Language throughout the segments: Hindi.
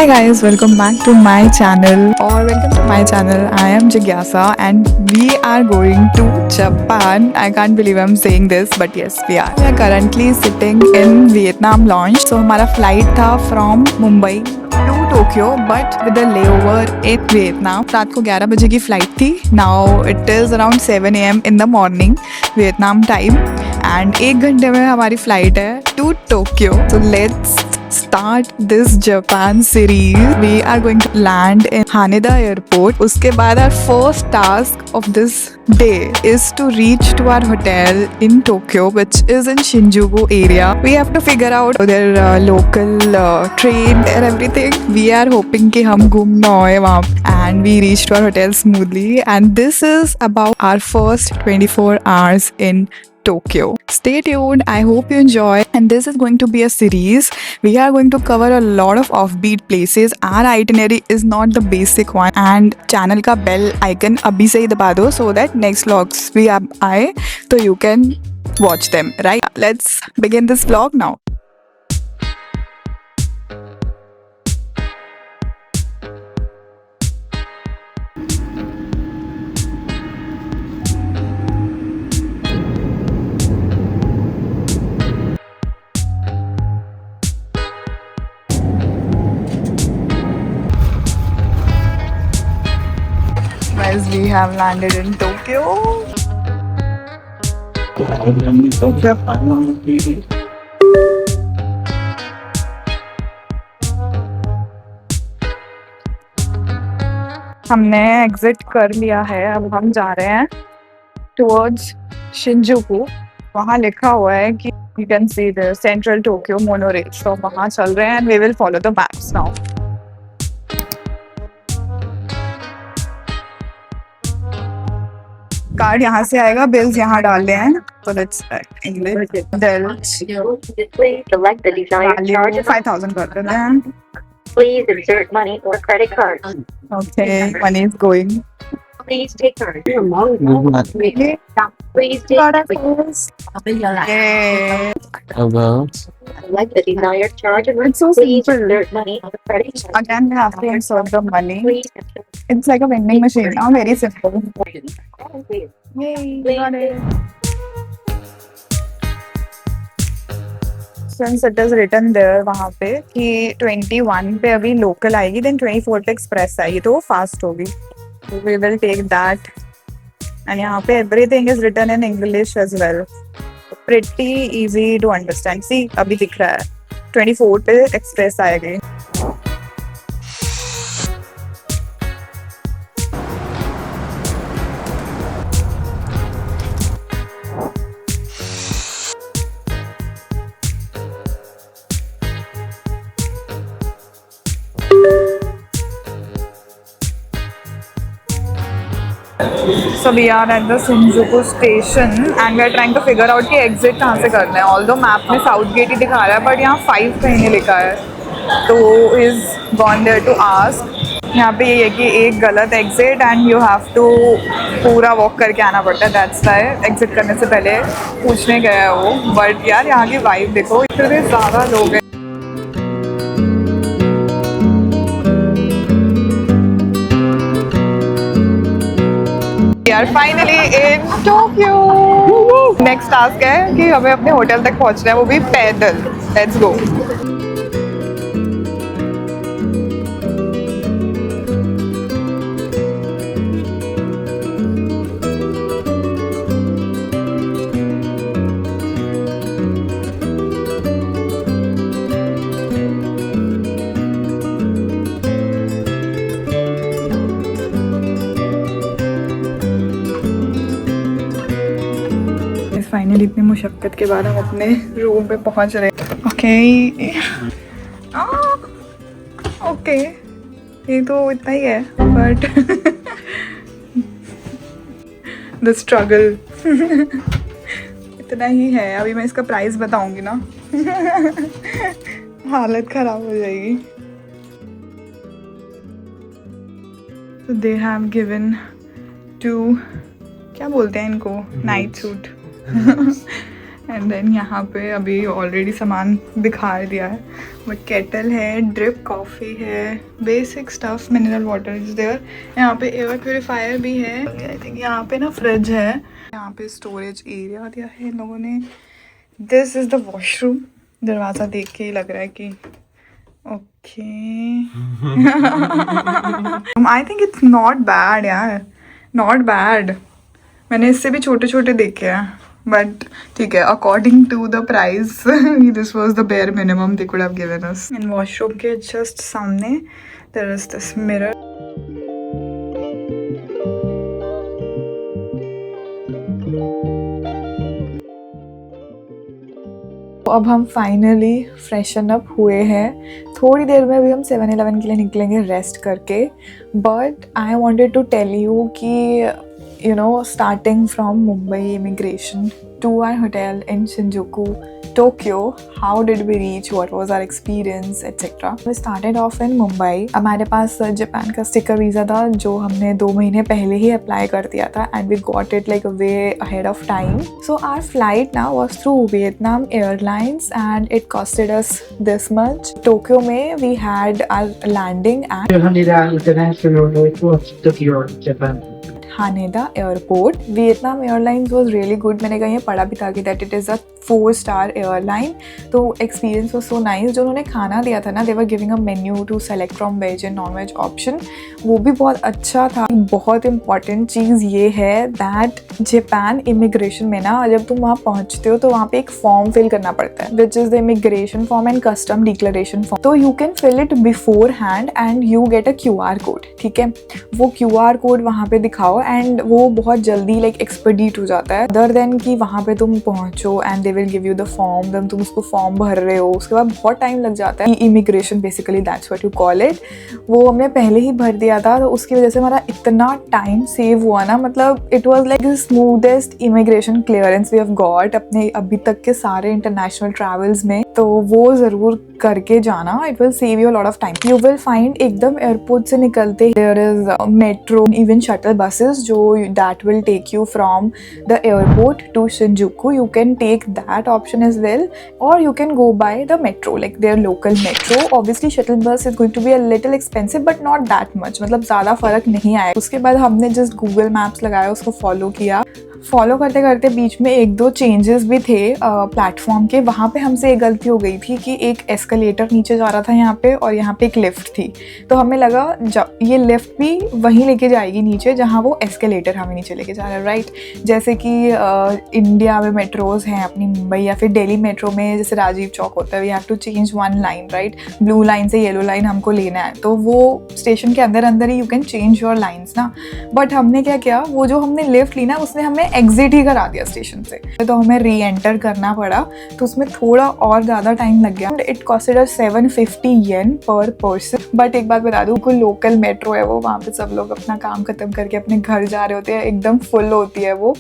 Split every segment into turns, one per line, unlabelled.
Hi guys, welcome back to my channel or welcome to my channel. I am Jigyasa and we are going to Japan. I can't believe I'm saying this, but yes, we are. We are currently sitting in Vietnam launch. So हमारा flight था from Mumbai to Tokyo, but with a layover in Vietnam. रात को 11 बजे की flight थी. Now it is around 7 a.m. in the morning, Vietnam time. And 1 घंटे में हमारी flight है to Tokyo. So let's start this Japan series. We are going to land in Haneda Airport. उसके बाद our first task of this day is to reach to our hotel in Tokyo, which is in Shinjuku area. We have to figure out their local train and everything. We are hoping कि हम गुम ना होए वहाँ and we reached our hotel smoothly. And this is about our first 24 hours in Tokyo. Stay tuned. I hope you enjoy. And this is going to be a series. We are going to cover a lot of offbeat places. Our itinerary is not the basic one. And channel का bell icon अभी से ही दबा दो so that next vlogs भी अब आए तो you can watch them. Right? Let's begin this vlog now. Guys, we have landed in Tokyo. हमने एग्जिट कर लिया है. अब हम जा रहे हैं टुवर्ड्स शिंजुकू. वहाँ लिखा हुआ है कि you can see the Central Tokyo monorail. तो वहाँ चल रहे हैं and we will follow the maps now. Card यहाँ से आएगा, बिल्स यहाँ डाल रहे हैं. So let's English.
Please select the desired charge.
5,000 कर देते हैं.
Please insert money or credit card.
Okay, money is going.
Please take card.
Really?
Please take
Yay.
About
select the desired charge.
It's so
Please
simple.
insert money or credit card.
Again, we have to insert the money.
Please insert.
It's like a vending machine. Now, very simple.
Please.
Yay, got it. Since it is written there वहाँ पे कि 21 पे अभी लोकल आएगी, then 24 पे एक्सप्रेस आएगी, तो वो फास्ट होगी. We will take that. And यहाँ पे everything is written in English as well. Pretty easy to understand. See, अभी दिख रहा है 24 पे एक्सप्रेस आएगी. So we are at the Shinjuku station and we are trying to figure out कि exit कहाँ से करना है. Although map में South Gate ही दिखा रहा है, but यहाँ 5 कहीं नहीं लिखा है. तो is gone there to ask. यहाँ पे ये है कि एक गलत exit and you have to पूरा walk करके आना पड़ता है. That's why exit करने से पहले पूछने गया है वो. But यार यहाँ की vibe देखो, इतने ज़्यादा लोग हैं. We are finally in Tokyo. Next task है कि हमें अपने होटल तक पहुंचना है, वो भी पैदल. Let's go. फाइनली इतनी मुशक्कत के बाद हम अपने रूम पे पहुंच रहे हैं. ओके ये तो इतना ही है, बट द स्ट्रगल इतना ही है. अभी मैं इसका प्राइस बताऊंगी ना हालत खराब हो जाएगी. दे हैव गिवन 2 क्या बोलते हैं इनको, नाइट सूट. एंड देन यहाँ पे अभी ऑलरेडी सामान दिखा दिया है. बट केटल है, ड्रिप कॉफ़ी है, basic stuff, mineral water is there. यहाँ पे एयर प्योरीफायर भी है। आई थिंक यहाँ पे ना फ्रिज है। यहाँ पे स्टोरेज एरिया दिया है इन लोगों ने। This is the washroom. दरवाज़ा देख के ही लग रहा है कि okay. I think it's not bad यार, नॉट बैड। मैंने इससे भी छोटे छोटे देखे हैं, बट ठीक है, according to the price this was the bare minimum they could have given us. In washroom के जस्ट सामने देयर इज दिस मिरर। अब हम फाइनली फ्रेशन अप हुए हैं। थोड़ी देर में अभी हम 7-Eleven के लिए निकलेंगे रेस्ट करके। But I wanted to tell you कि starting from Mumbai immigration to our hotel in Shinjuku, Tokyo, how did we reach, what was our experience, etc. We started off in Mumbai. हमारे पास जापान का स्टिकर वीज़ा था जो हमने 2 महीने पहले ही अप्लाई कर दिया था and we got it like way ahead of time. So our flight now was through Vietnam Airlines and it costed us this much. Tokyo में we had our landing at
Haneda International Airport, Tokyo, Japan.
Haneda Airport. Vietnam Airlines was really good. मैंने कहीं पढ़ा भी था कि that it is a 4-star airline. तो experience was so nice. जो उन्होंने खाना दिया था ना, they were giving a menu to select from veg and non-veg option. वो भी बहुत अच्छा था. बहुत important चीज़ ये है that जापान immigration में ना जब तुम वहाँ पहुँचते हो तो वहाँ पे एक फॉर्म फिल करना पड़ता है, which is the immigration form and custom declaration form. तो you can fill it beforehand and you get a QR code. ठीक है, वो QR code वहाँ पे दिखाओ एंड वो बहुत जल्दी लाइक एक्सपेडिट हो जाता है। अदर देन कि वहाँ पे तुम पहुँचो and they will give you the form, then तुम उसको फॉर्म भर रहे हो, उसके बाद बहुत टाइम लग जाता है। Immigration basically that's what you call it, वो हमने पहले ही भर दिया था तो उसकी वजह से हमारा इतना टाइम सेव हुआ ना, मतलब it was like the smoothest immigration clearance we have got अपने अभी तक के सारे इंटरनेशनल ट्रैवल्स में। तो वो ज़रूर करके जाना, it will save you a lot of time. You will find एकदम एयरपोर्ट से निकलते there is metro, even shuttle buses जो that will take you from the airport to Shinjuku. You can take that option as well, or you can go by the metro, like their local metro. Obviously shuttle bus is going to be a little expensive but not that much, मतलब ज़्यादा फ़र्क नहीं आया। उसके बाद हमने just Google Maps लगाया, उसको फॉलो किया। फॉलो करते करते बीच में 1-2 चेंजेस भी थे प्लेटफॉर्म के। वहाँ पे हमसे एक गलती हो गई थी कि एक एस्केलेटर नीचे जा रहा था यहाँ पे और यहाँ पे एक लिफ्ट थी, तो हमें लगा ये लिफ्ट भी वहीं लेके जाएगी नीचे जहाँ वो एस्केलेटर हमें नीचे लेके जा रहा है, राइट। जैसे कि इंडिया में मेट्रोज़ हैं अपनी मुंबई या फिर दिल्ली मेट्रो में जैसे राजीव चौक होता है, we have to change 1 line, right. Blue line से येलो लाइन हमको लेना है तो वो स्टेशन के अंदर अंदर ही you can change your lines ना। बट हमने क्या किया, वो जो हमने लिफ्ट ली ना उसने हमें एग्जिट ही करा दिया स्टेशन से, तो हमें री एंटर करना पड़ा, तो उसमें थोड़ा और ज़्यादा टाइम लग गया। इट कॉस्टेड अस 750 येन पर पर्सन। बट एक बात बता दूँ, कोई लोकल मेट्रो है वो, वहाँ पे सब लोग अपना काम खत्म करके अपने घर जा रहे होते हैं, एकदम फुल होती है वो,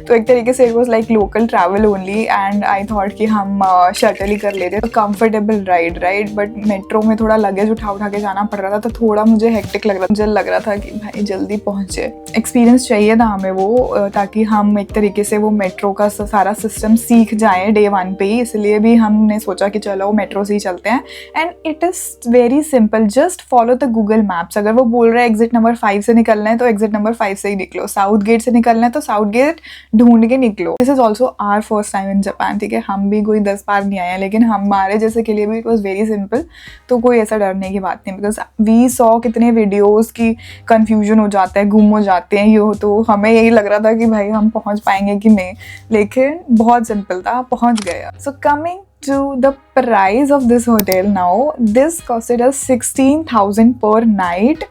तो एक तरीके से it was like local travel only. And I thought कि हम शटल ही कर लेते, तो कंफर्टेबल राइड। बट मेट्रो में थोड़ा लगेज उठा के जाना पड़ रहा था, तो थोड़ा मुझे हेक्टिक लग रहा था कि भाई जल्दी पहुँचे। एक्सपीरियंस चाहिए था हमें वो, ताकि हम एक तरीके से वो मेट्रो का सारा सिस्टम सीख जाएं डे 1 पे ही, इसलिए भी हमने सोचा कि चलो मेट्रो से ही चलते हैं। And it is very simple, just follow the Google maps. अगर वो बोल रहा है एग्जिट नंबर 5 से निकलना है तो एग्जिट नंबर 5 से ही निकलो, साउथ गेट से निकलना है तो साउथ गेट ढूंढ के निकलो। This is also our first time in Japan, ठीक है, हम भी कोई 10 बार नहीं आए हैं, लेकिन हमारे जैसे के लिए भी इट वॉज वेरी सिंपल, तो कोई ऐसा डरने की बात नहीं। बिकॉज वी सॉ कितने वीडियोज़ की कन्फ्यूजन हो जाता है, गुम हो जाते हैं ये, तो हमें यही लग रहा था कि भाई हम पहुँच पाएंगे कि नहीं, लेकिन बहुत सिंपल था, पहुँच गया। So coming to the price of this hotel now, this costed us 16,000 per night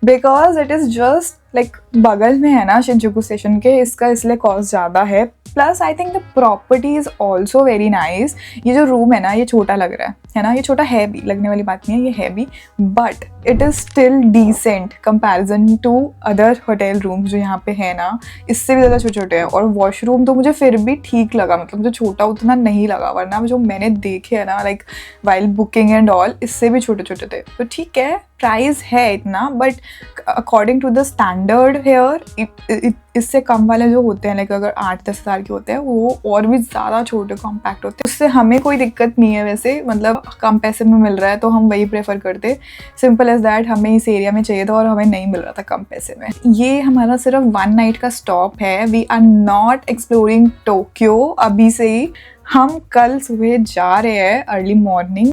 because it is just like बगल में है ना शिंजुकू स्टेशन के, इसका इसलिए कॉस्ट ज़्यादा है। Plus I think the property is also very nice. ये जो रूम है ना ये छोटा लग रहा है ना, ये छोटा है भी, लगने वाली बात नहीं है, ये है भी, but it is still decent comparison to other hotel rooms जो यहाँ पे है ना, इससे भी ज़्यादा छोटे छोटे हैं। और वॉशरूम तो मुझे फिर भी ठीक लगा, मतलब मुझे छोटा उतना नहीं लगा, वरना जो मैंने देखे है ना like while booking and all, इससे भी छोटे छोटे थे। तो ठीक है, प्राइस है इतना, but according to the standard here इससे कम वाले जो होते हैं, लाइक अगर 8-10 हज़ार के होते हैं, वो और भी ज़्यादा छोटे कॉम्पैक्ट होते हैं। उससे हमें कोई दिक्कत नहीं है वैसे, मतलब कम पैसे में मिल रहा है तो हम वही प्रेफर करते। सिंपल एज दैट, हमें इस एरिया में चाहिए था और हमें नहीं मिल रहा था कम पैसे में। ये हमारा सिर्फ 1 नाइट का स्टॉप है। We are not exploring Tokyo अभी से ही। हम कल सुबह जा रहे हैं early morning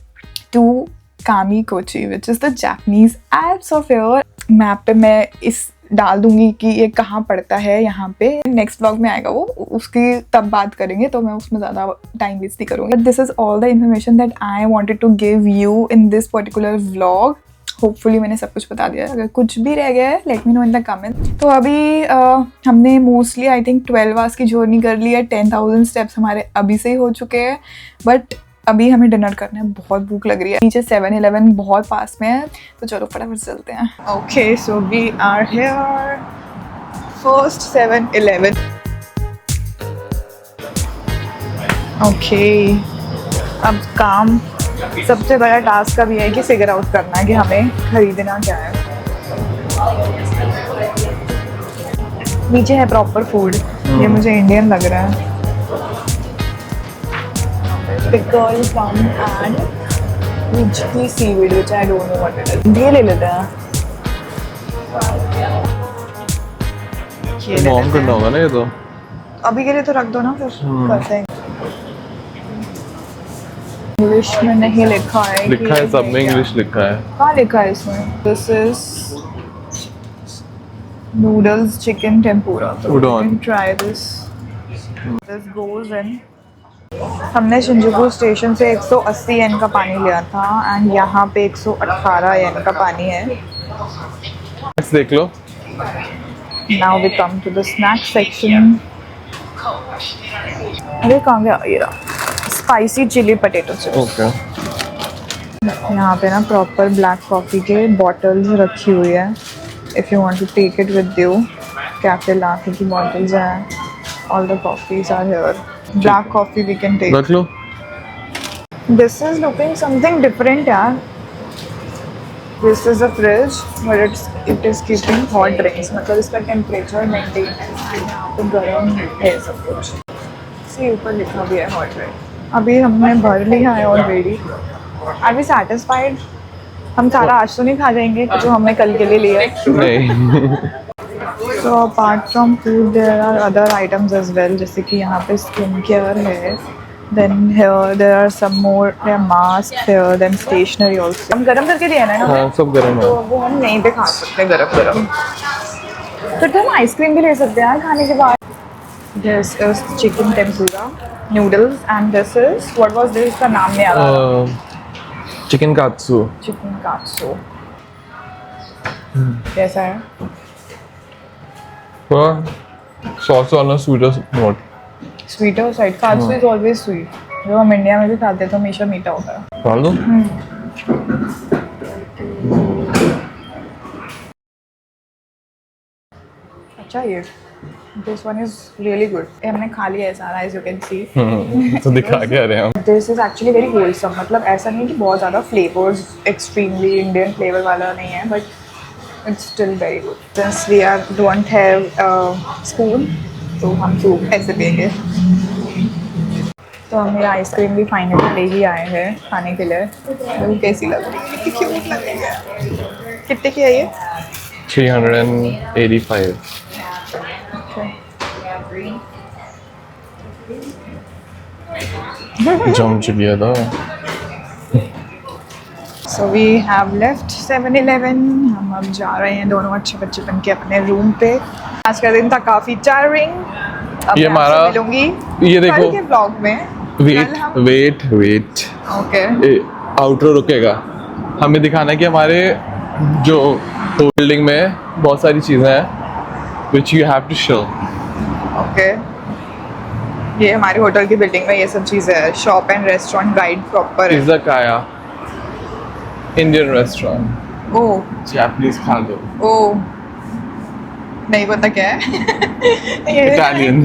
to Kamikochi, which is the Japanese Alps of here. Map पे मैं इस डाल दूंगी कि ये कहाँ पड़ता है यहाँ पे। नेक्स्ट व्लॉग में आएगा वो, उसकी तब बात करेंगे, तो मैं उसमें ज़्यादा टाइम वेस्ट नहीं करूँगी। This is all the information that I wanted to give you in this particular vlog. Hopefully मैंने सब कुछ बता दिया है। अगर कुछ भी रह गया है, let me know in the comment. तो अभी हमने मोस्टली आई थिंक 12 आवर्स की जर्नी कर ली है। 10,000 स्टेप्स हमारे अभी से ही हो चुके हैं, बट अभी हमें डिनर करना है, बहुत भूख लग रही है। नीचे 7-Eleven बहुत पास में है, तो चलो फटाफट चलते हैं। Okay, so we are here, first 7-Eleven। Okay, अब काम सबसे बड़ा टास्क अभी है कि फिगर आउट करना है कि हमें खरीदना क्या है। नीचे है प्रॉपर फूड, ये मुझे इंडियन लग रहा है। Pickle, plum and Fuji seaweed, which I don't know what it is. ये ले लेते हैं। ये ले
मॉम
लेते
करना
हैं।
होगा ना ये तो।
अभी के लिए तो रख दो ना, फिर करते हैं। इंग्लिश में नहीं लिखा है।
लिखा है सब में, इंग्लिश लिखा है।
कहाँ लिखा है इसमें? This is noodles chicken tempura.
Udon.
Try this. This goes in. हमने शिंजुकू स्टेशन से 180 येन का पानी लिया था एंड यहाँ पे 118 येन का पानी है।
देख लो।
Now we come to the snack section. अरे कहाँ गया ये रहा, spicy chilli potato chips.
Okay.
यहाँ पे ना प्रॉपर ब्लैक कॉफ़ी के बॉटल्स रखी हुई है। If you want to take it with you, cafe लाके की बॉटल्स हैं। All the coffees are here. Black coffee we can take.
रख लो।
This is looking something different, यार. This is a fridge, but it is keeping hot drinks. मतलब इसका temperature maintain है। यहाँ पे गर्म है सब कुछ। See ऊपर लिखा भी है hot drink. अभी हमने भर लिया है already. Are we satisfied? हम सारा आज तो नहीं खा जाएंगे जो हमने कल के लिए लिया है।
नहीं।
So apart from food, there are other items as well. जैसे कि यहाँ पे स्किन केयर है. Then here there are some more, there are masks here. Then stationery also. हम गरम करके दिया ना?
हाँ सब गर्म
तो
है।
वो हम नहीं पे खा सकते गरम गरम। तो हम आइसक्रीम भी ले सकते हैं खाने के बाद। This is chicken tempura noodles and this is what was this? का नाम नहीं आ रहा।
Chicken katsu.
Chicken katsu. कैसा है?
सॉस वाला sweeter note.
Sweeter side katsu is always sweet. जो हम इंडिया में भी खाते हैं तो हमेशा मीठा होता है।
डाल दो।
अच्छा ये this one is really good. हमने खा लिया है सारा, एज यू कैन सी।
तो दिखा के रहे हैं।
This is actually very wholesome. मतलब ऐसा नहीं कि बहुत ज़्यादा फ्लेवर्स एक्सट्रीमली इंडियन फ्लेवर वाला नहीं है, but it's still very good. Since we are don't have spoon, तो हम सूप ऐसे पिएंगे। तो हम ये आइसक्रीम भी फाइनली ले ही आए हैं खाने के लिए। वो कैसी लग रही है? कितनी क्यूट लग रही है। कितने की है ये?
385। जम चुकी है तो।
So we have left 7-Eleven. हम अब जा रहे हैं दोनों अच्छे बच्चे बन के अपने रूम पे। आज का दिन था काफी टायरिंग। अब
ये
मैं आपसे
हमारा-
मिलूंगी
ये देखो।
कल के ब्लॉग में।
वेट।
ओके।
आउटरो रुकेगा। हमें दिखाना है कि हमारे जो बिल्डिंग में बहुत सारी चीजें हैं which you have to show।
Okay, ये हमारी होटल की बिल्डिंग में ये सब चीज़ें है। Shop and restaurant guide proper है।
पिज्जा काया, इंडियन रेस्टोरेंट,
ओह
जापानीज खा दो,
ओह नहीं पता क्या है। ये
इटालियन।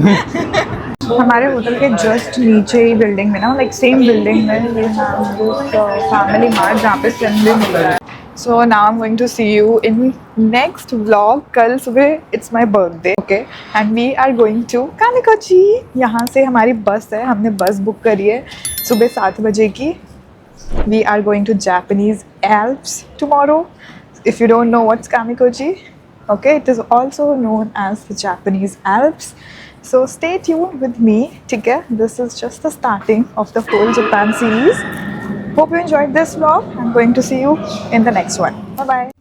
हमारे होटल के जस्ट नीचे ही बिल्डिंग में ना, लाइक सेम बिल्डिंग में ये फैमिली मार्ट जहाँ पे सिम भी मिल रहा है। So now I'm going to see you in next vlog. कल सुबह it's my birthday, okay? And we are going to Kamikochi. यहाँ से हमारी बस है, हमने बस बुक करी है सुबह 7 बजे की. We are going to Japanese Alps tomorrow. If you don't know what's Kamikochi, okay, it is also known as the Japanese Alps. So stay tuned with me, ठीक है? This is just the starting of the whole Japan series. Hope you enjoyed this vlog. I'm going to see you in the next one. Bye bye.